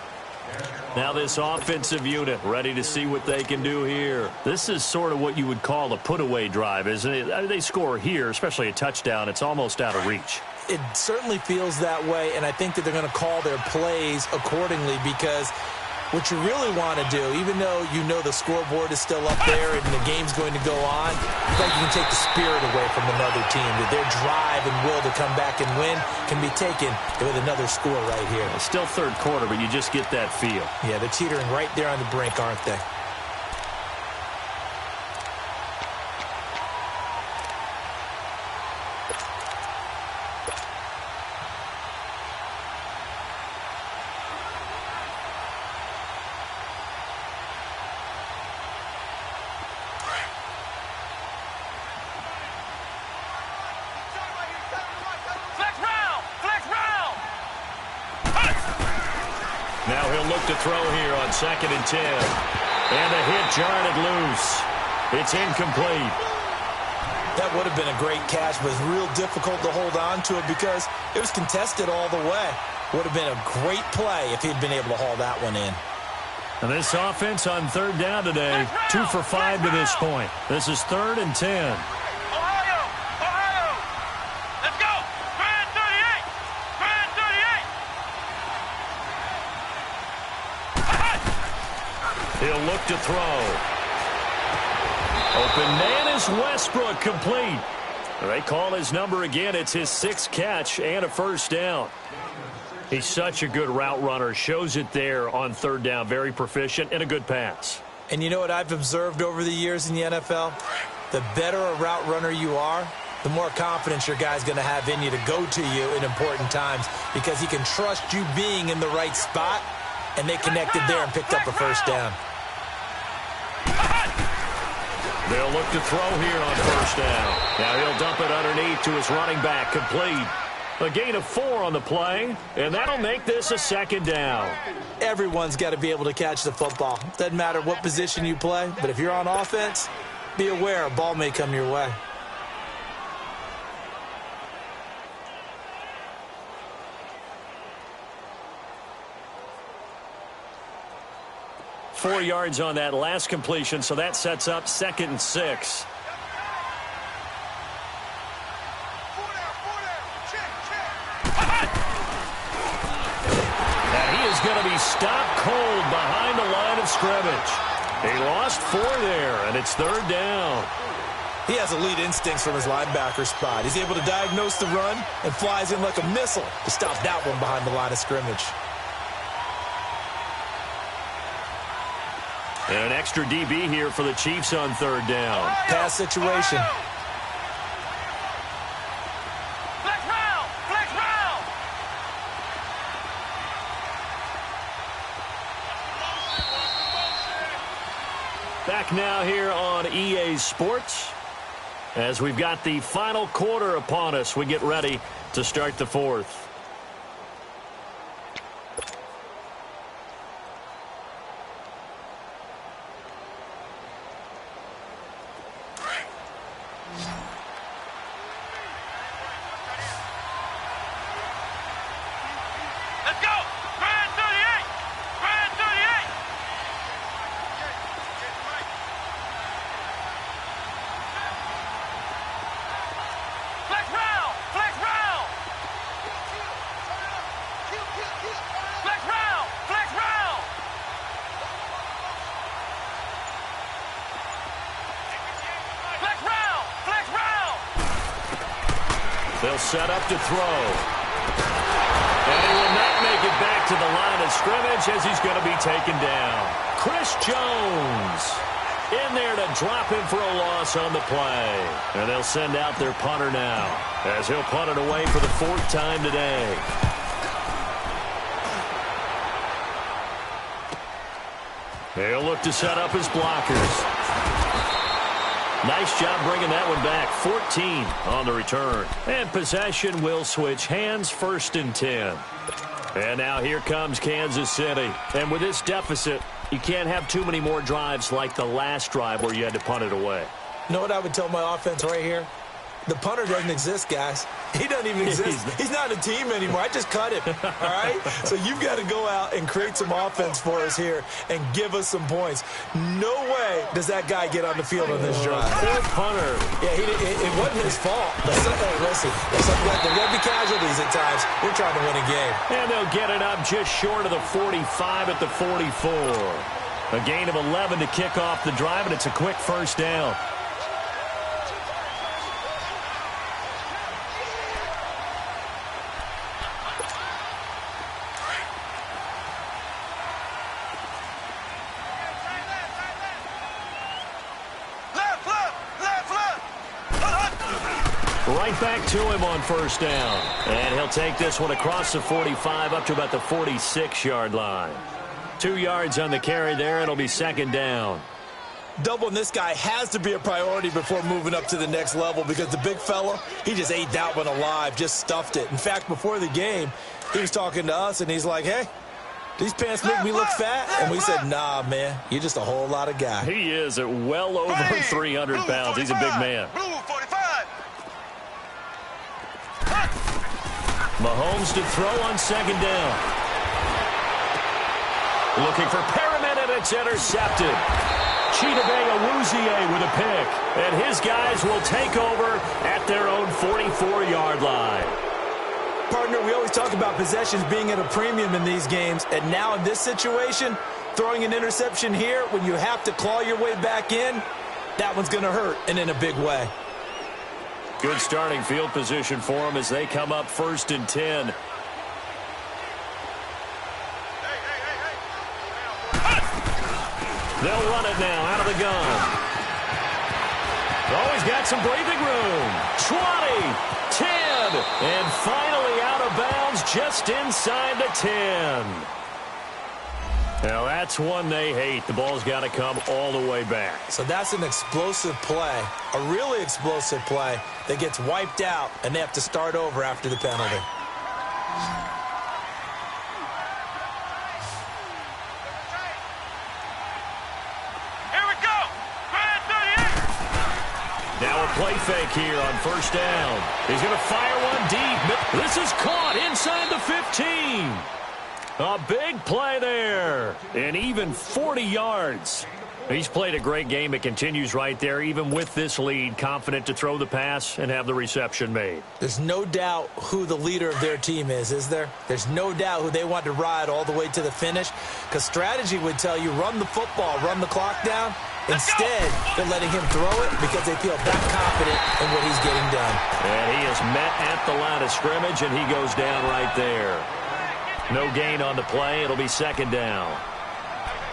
Now this offensive unit ready to see what they can do here. This is sort of what you would call a put-away drive, isn't it? They score here, especially a touchdown. It's almost out of reach. It certainly feels that way, and I think that they're going to call their plays accordingly because what you really want to do, even though you know the scoreboard is still up there and the game's going to go on, I think you can take the spirit away from another team. That their drive and will to come back and win can be taken with another score right here. It's still 3rd quarter, but you just get that feel. Yeah, they're teetering right there on the brink, aren't they? Now he'll look to throw here on 2nd and 10. And a hit jarred it loose. It's incomplete. That would have been a great catch, but it's real difficult to hold on to it because it was contested all the way. Would have been a great play if he'd been able to haul that one in. And this offense on 3rd down today, 2 for 5 to this point. This is 3rd and 10. He'll look to throw. Open man is Westbrook, complete. They call his number again. It's his 6th catch and a 1st down. He's such a good route runner. Shows it there on 3rd down. Very proficient and a good pass. And you know what I've observed over the years in the NFL? The better a route runner you are, the more confidence your guy's going to have in you to go to you in important times because he can trust you being in the right spot, and they connected there and picked up a 1st down. They'll look to throw here on 1st down. Now he'll dump it underneath to his running back, complete. A gain of 4 on the play, and that'll make this a 2nd down. Everyone's got to be able to catch the football. Doesn't matter what position you play, but if you're on offense, be aware a ball may come your way. 4 yards on that last completion, so that sets up 2nd and 6. And he is going to be stopped cold behind the line of scrimmage. He lost 4 there, and it's 3rd down. He has elite instincts from his linebacker spot. He's able to diagnose the run and flies in like a missile to stop that one behind the line of scrimmage. And an extra DB here for the Chiefs on 3rd down. Pass situation. Flex round! Flex round! Back now here on EA Sports. As we've got the final quarter upon us, we get ready to start the 4th. Let's go! Grand 38! Grand 38! Flex round! Flex round! Flex round! Flex round! Flex round! Flex round! They'll set up to throw. And he will not make it back to the line of scrimmage as he's going to be taken down. Chris Jones in there to drop him for a loss on the play. And they'll send out their punter now as he'll punt it away for the 4th time today. He'll look to set up his blockers. Nice job bringing that one back. 14 on the return. And possession will switch hands, 1st and 10. And now here comes Kansas City. And with this deficit, you can't have too many more drives like the last drive where you had to punt it away. You know what I would tell my offense right here? The punter doesn't exist, guys. He doesn't even exist. He's not a team anymore. I just cut him, all right? So you've got to go out and create some offense for us here and give us some points. No way does that guy get on the field on this drive. Poor punter. Yeah, it wasn't his fault. But listen, there will be casualties at times. We're trying to win a game. And they'll get it up just short of the 45 at the 44. A gain of 11 to kick off the drive, and it's a quick 1st down. Right back to him on 1st down. And he'll take this one across the 45 up to about the 46-yard line. 2 yards on the carry there. It'll be 2nd down. Doubling this guy has to be a priority before moving up to the next level because the big fella, he just ate that one alive, just stuffed it. In fact, before the game, he was talking to us, and he's like, hey, these pants make me look fat? And we said, nah, man, you're just a whole lot of guy. He is at well over 300 pounds. He's a big man. Blue 45. Mahomes to throw on 2nd down. Looking for Perriman, and it's intercepted. Chidobe Awuzie with a pick. And his guys will take over at their own 44-yard line. Partner, we always talk about possessions being at a premium in these games. And now in this situation, throwing an interception here when you have to claw your way back in, that one's going to hurt, and in a big way. Good starting field position for them as they come up 1st and 10. They'll run it now out of the gun. Oh, he's got some breathing room. 20, 10, and finally out of bounds just inside the 10. Now, that's one they hate. The ball's got to come all the way back. So that's an explosive play, a really explosive play that gets wiped out, and they have to start over after the penalty. Here we go. Grand 38. Now a play fake here on 1st down. He's going to fire one deep. This is caught inside the 15. A big play there. And even 40 yards. He's played a great game. It continues right there, even with this lead, confident to throw the pass and have the reception made. There's no doubt who the leader of their team is there? There's no doubt who they want to ride all the way to the finish, because strategy would tell you run the football, run the clock down. Instead, they're letting him throw it because they feel that confident in what he's getting done. And he is met at the line of scrimmage, and he goes down right there. No gain on the play. It'll be second down.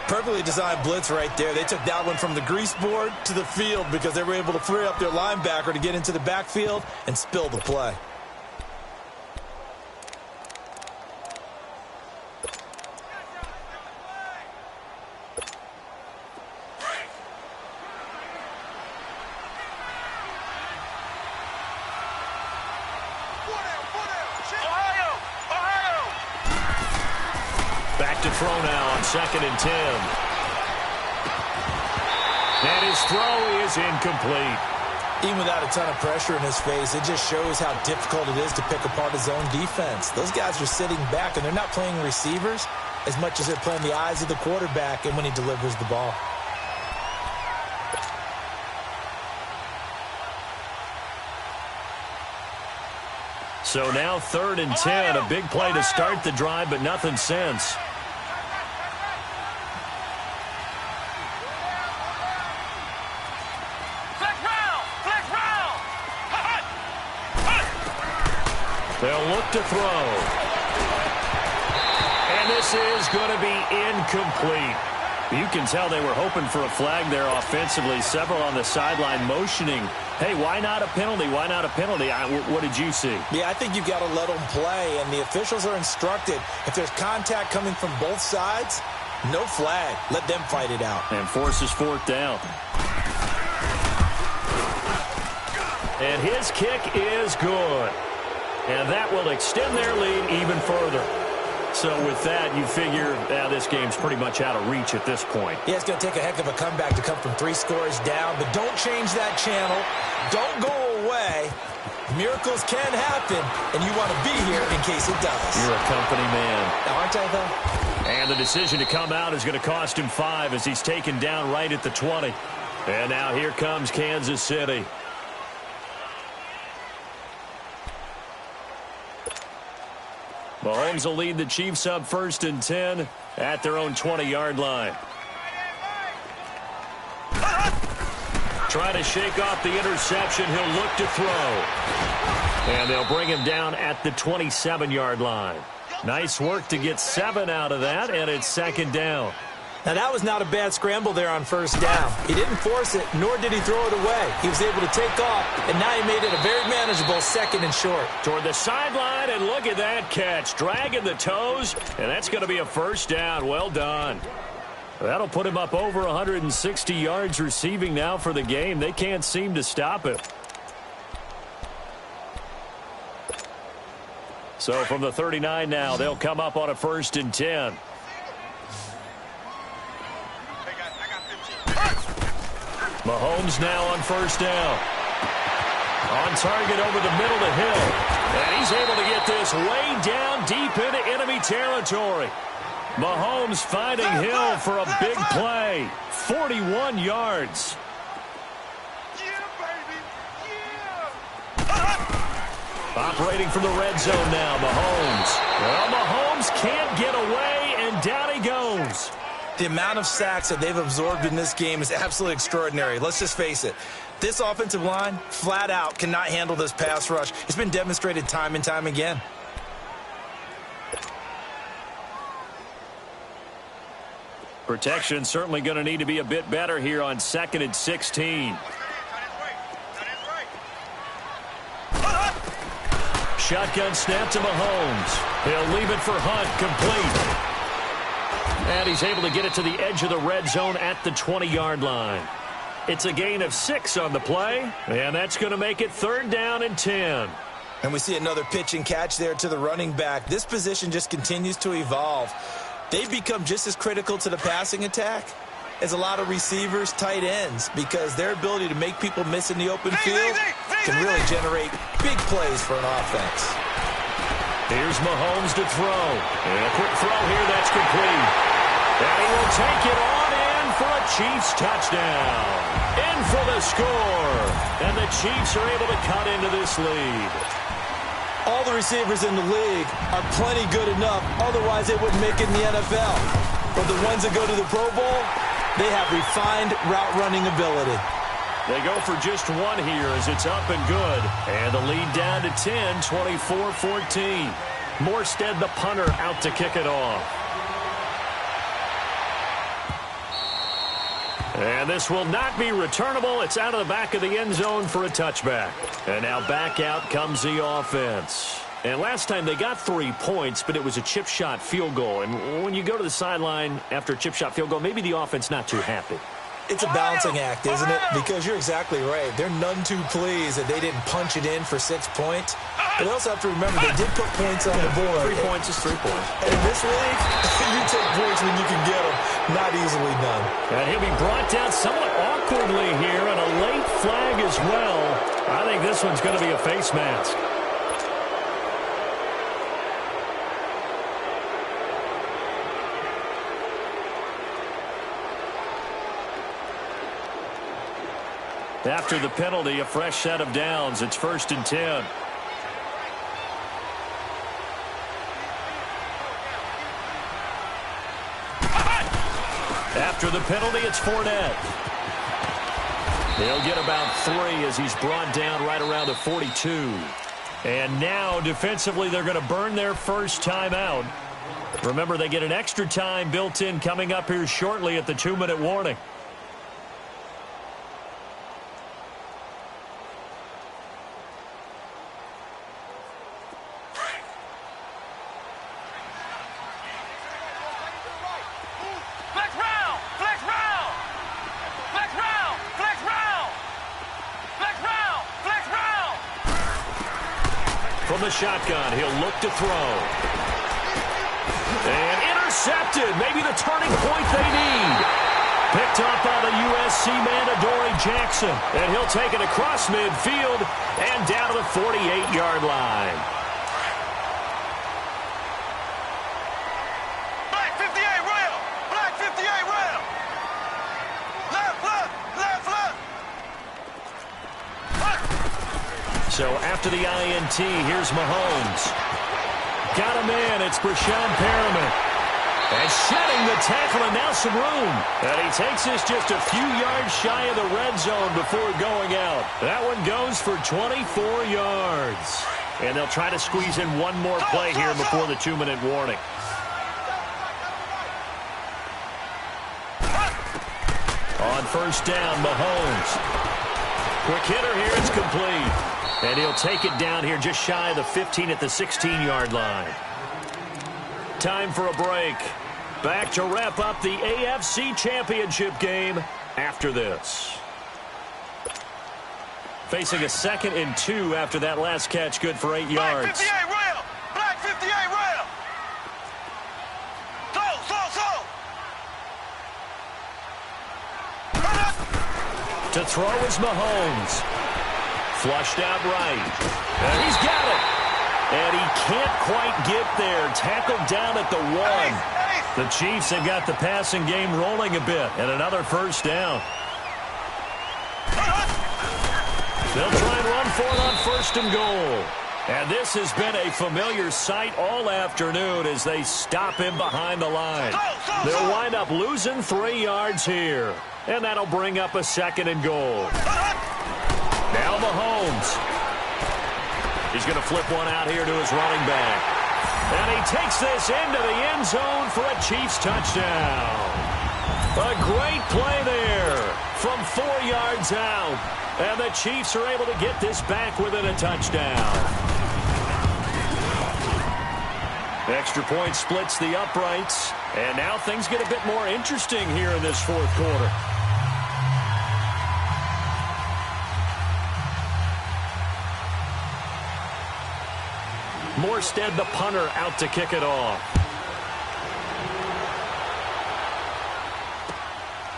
Perfectly designed blitz right there. They took that one from the grease board to the field because they were able to free up their linebacker to get into the backfield and spill the play. Back to throw now on 2nd and 10. And his throw is incomplete. Even without a ton of pressure in his face, it just shows how difficult it is to pick apart his own defense. Those guys are sitting back, and they're not playing receivers as much as they're playing the eyes of the quarterback and when he delivers the ball. So now 3rd and 10, a big play to start the drive, but nothing since. They'll look to throw. And this is going to be incomplete. You can tell they were hoping for a flag there offensively. Several on the sideline motioning, hey, why not a penalty? Why not a penalty? What did you see? Yeah, I think you've got to let them play, and the officials are instructed. If there's contact coming from both sides, no flag. Let them fight it out. And forces 4th down. And his kick is good. And that will extend their lead even further. So with that, you figure this game's pretty much out of reach at this point. Yeah, it's going to take a heck of a comeback to come from 3 scores down, but don't change that channel. Don't go away. Miracles can happen, and you want to be here in case it does. You're a company man. Now, aren't I, though? And the decision to come out is going to cost him 5 as he's taken down right at the 20. And now here comes Kansas City. Mahomes will lead the Chiefs up 1st and 10 at their own 20-yard line. Trying to shake off the interception. He'll look to throw. And they'll bring him down at the 27-yard line. Nice work to get 7 out of that, and it's 2nd down. Now, that was not a bad scramble there on 1st down. He didn't force it, nor did he throw it away. He was able to take off, and now he made it a very manageable 2nd and short. Toward the sideline, and look at that catch. Dragging the toes, and that's going to be a 1st down. Well done. That'll put him up over 160 yards receiving now for the game. They can't seem to stop it. So from the 39 now, they'll come up on a 1st and 10. Mahomes now on 1st down. On target over the middle to Hill. And he's able to get this way down deep into enemy territory. Mahomes finding Hill for a big play. 41 yards. Operating from the red zone now, Mahomes. Well, Mahomes can't get away, and down he goes. The amount of sacks that they've absorbed in this game is absolutely extraordinary. Let's just face it. This offensive line, flat out, cannot handle this pass rush. It's been demonstrated time and time again. Protection certainly going to need to be a bit better here on 2nd and 16. Shotgun snap to Mahomes. He'll leave it for Hunt, complete. And he's able to get it to the edge of the red zone at the 20-yard line. It's a gain of 6 on the play, and that's going to make it 3rd down and 10. And we see another pitch and catch there to the running back. This position just continues to evolve. They've become just as critical to the passing attack as a lot of receivers, tight ends, because their ability to make people miss in the open field can really generate big plays for an offense. Here's Mahomes to throw. And a quick throw here that's complete. And he will take it on in for a Chiefs touchdown. In for the score. And the Chiefs are able to cut into this lead. All the receivers in the league are plenty good enough. Otherwise, they wouldn't make it in the NFL. But the ones that go to the Pro Bowl, they have refined route running ability. They go for just one here as it's up and good. And the lead down to 10, 24-14. Morstead, the punter, out to kick it off. And this will not be returnable. It's out of the back of the end zone for a touchback. And now back out comes the offense. And last time they got 3 points, but it was a chip shot field goal. And when you go to the sideline after a chip shot field goal, maybe the offense not too happy. It's a balancing act, isn't it? Because you're exactly right. They're none too pleased that they didn't punch it in for 6 points. But they also have to remember they did put points on the board. 3 points is 3 points. And in this league, you take points when you can get them. Not easily done. And he'll be brought down somewhat awkwardly here, and a late flag as well. I think this one's going to be a face mask. After the penalty, a fresh set of downs. It's 1st and 10. After the penalty, it's Fournette. He'll get about 3 as he's brought down right around the 42. And now, defensively, they're going to burn their first timeout. Remember, they get an extra time built in coming up here shortly at the 2-minute warning. From the shotgun, he'll look to throw. And intercepted. Maybe the turning point they need. Picked up by the USC man, Adoree Jackson. And he'll take it across midfield and down to the 48-yard line. Black 58 rail. Black 58 rail. Left, left, left, left. So after the INT, here's Mahomes. Got him in. It's Brashon Perriman. And shedding the tackle, and now some room. And he takes this just a few yards shy of the red zone before going out. That one goes for 24 yards. And they'll try to squeeze in one more play here before the 2-minute warning. On 1st down, Mahomes. Quick hitter here, it's complete. And he'll take it down here just shy of the 15 at the 16-yard line. Time for a break. Back to wrap up the AFC Championship game after this. Facing a 2nd and 2 after that last catch, good for 8 yards. Black 58 rail. Black 58 rail. To throw is Mahomes. Flushed out right. And he's got it. And he can't quite get there. Tackled down at the 1. The Chiefs have got the passing game rolling a bit. And another 1st down. They'll try and run for it on 1st and goal. And this has been a familiar sight all afternoon as they stop him behind the line. They'll wind up losing 3 yards here. And that'll bring up a 2nd and goal. Now Mahomes. He's going to flip one out here to his running back. And he takes this into the end zone for a Chiefs touchdown. A great play there from 4 yards out. And the Chiefs are able to get this back within a touchdown. Extra point splits the uprights. And now things get a bit more interesting here in this 4th quarter. Morstead, the punter, out to kick it off.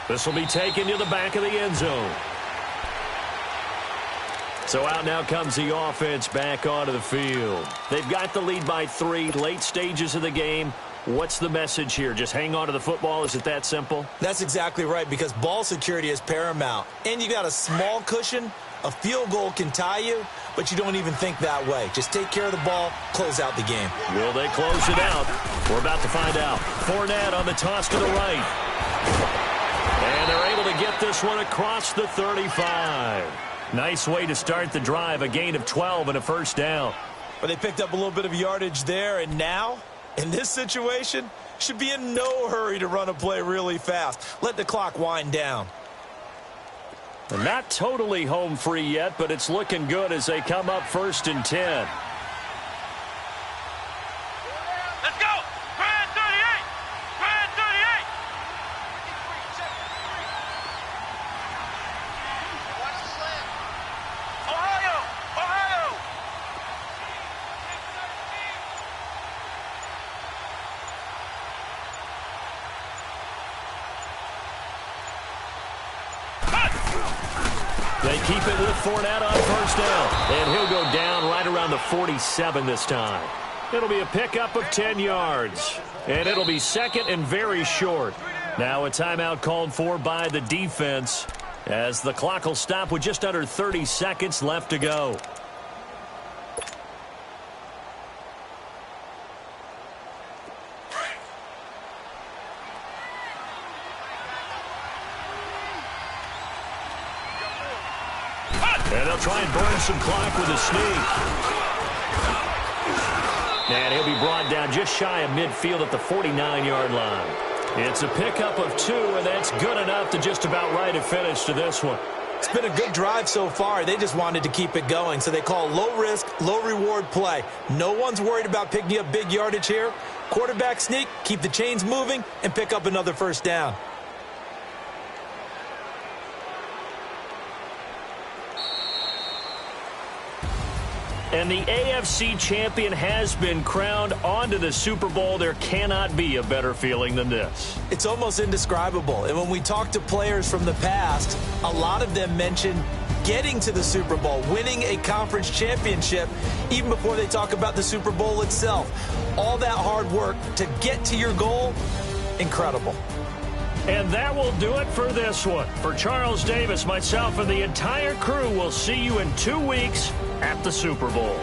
This will be taken to the back of the end zone. So out now comes the offense back onto the field. They've got the lead by 3, late stages of the game. What's the message here? Just hang on to the football? Is it that simple? That's exactly right, because ball security is paramount. And you got a small cushion. A field goal can tie you, but you don't even think that way. Just take care of the ball, close out the game. Will they close it out? We're about to find out. Fournette on the toss to the right. And they're able to get this one across the 35. Nice way to start the drive, a gain of 12 and a first down. But they picked up a little bit of yardage there, and now, in this situation, should be in no hurry to run a play really fast. Let the clock wind down. They're not totally home free yet, but it's looking good as they come up 1st and 10. Let's go! Grand 38! Grand 38! Ohio! Ohio! They keep it with Fournette on first down. And he'll go down right around the 47 this time. It'll be a pickup of 10 yards. And it'll be second and very short. Now a timeout called for by the defense as the clock will stop with just under 30 seconds left to go. And they'll try and burn some clock with a sneak. And he'll be brought down just shy of midfield at the 49-yard line. It's a pickup of 2, and that's good enough to just about write a finish to this one. It's been a good drive so far. They just wanted to keep it going, so they call low-risk, low-reward play. No one's worried about picking up big yardage here. Quarterback sneak, keep the chains moving, and pick up another first down. And the AFC champion has been crowned onto the Super Bowl. There cannot be a better feeling than this. It's almost indescribable. And when we talk to players from the past, a lot of them mention getting to the Super Bowl, winning a conference championship, even before they talk about the Super Bowl itself. All that hard work to get to your goal, incredible. And that will do it for this one. For Charles Davis, myself, and the entire crew, we'll see you in 2 weeks at the Super Bowl.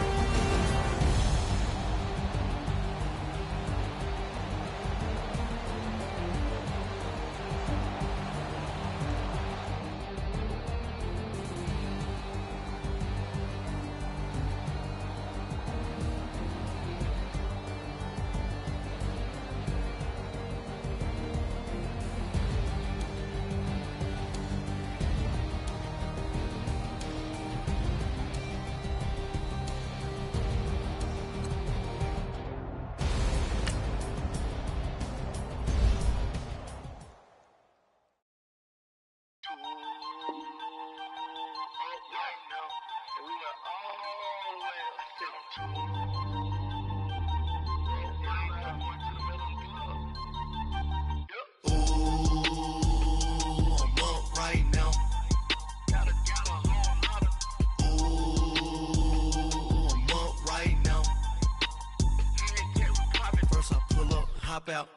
Out,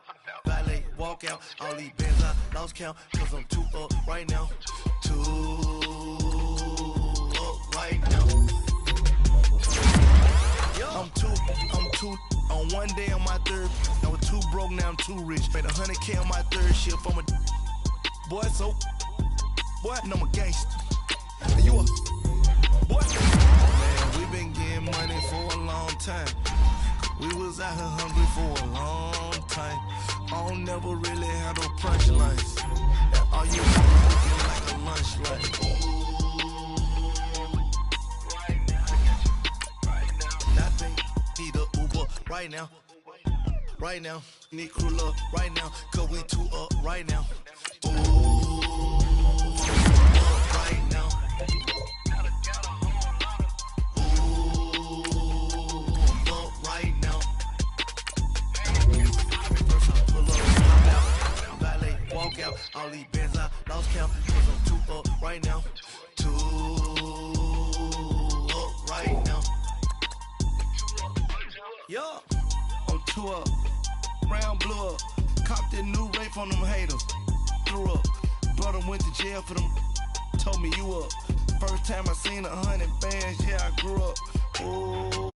valet, walk out, all these bands I lost count, cause I'm too up right now, too up right now. I'm too, on one day on my third, I was too broke, now I'm too rich, made 100K on my third shift, I'm a boy, so, boy, and I'm a gangster, and you a, boy, man, we been getting money for a long time. We was out here hungry for a long time. I don't never really have no punchlines. And all you looking like a lunch line. Nothing, need a Uber right now. Right now, need crew up right now. Cause we too up right now. Ooh, right now. Walk out, all these bands I lost count, cause I'm too up right now, too Yup, I'm 2 up, round blew up, copped that new rape on them haters, threw up, brother went to jail for them, told me you up, first time I seen 100 bands, yeah I grew up, ooh.